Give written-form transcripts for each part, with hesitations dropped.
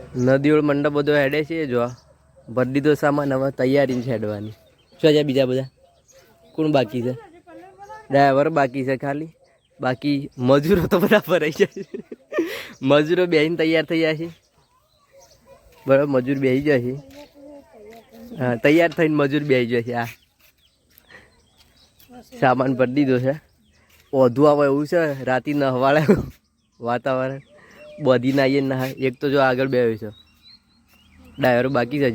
નદીઓળ મંડપ બધો હેડે છે જો ભરી દીધો સામાન હવે તૈયારી છે હેડવાની શું છે બીજા બધા કોણ બાકી છે ડ્રાઈવર બાકી છે ખાલી બાકી મજૂરો તો બધા ભરાઈ જાય મજૂરો બેસીને તૈયાર થઈ જાય છે બરાબર મજૂર બેસી જાય છે હા તૈયાર થઈને મજૂર બેસી જાય છે આ સામાન ભરી દીધો છે ઓધું આવે એવું છે રાતી નહવાળે વાતાવરણ બધી નાહીએ ના એક તો જો આગળ બેહ્યો છે ડાયરો બાકી છે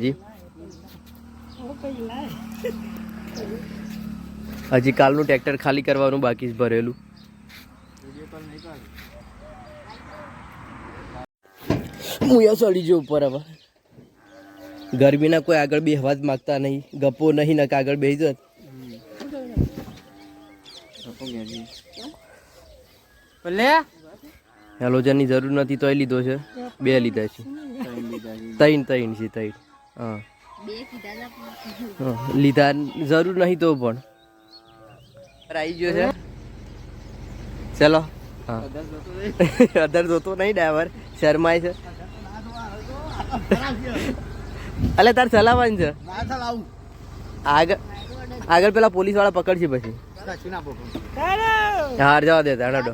હજી કાલનું ટ્રેક્ટર ખાલી કરવાનું બાકી છે ભરેલું હું એ ચડી જો ઉપર હવે ગરમીના કોઈ આગળ બેહવા જ માગતા નહીં ગપો નહીં ને આગળ બેસી જત હેલોજનની જરૂર નથી તોય લીધો છે બે લીધા છે ત્રણ છે ત્રણ હા લીધા જરૂર નહીં તો પણ આવી ગયો છે ચલો હા અધર જોતો નહીં ડ્રાઈવર શરમાય છે અલે તાર ચલાવવાનું છે આગળ પેલા પોલીસ વાળા પકડશે પછી હાર જવા દે હેડો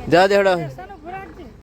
જવા દે હેડો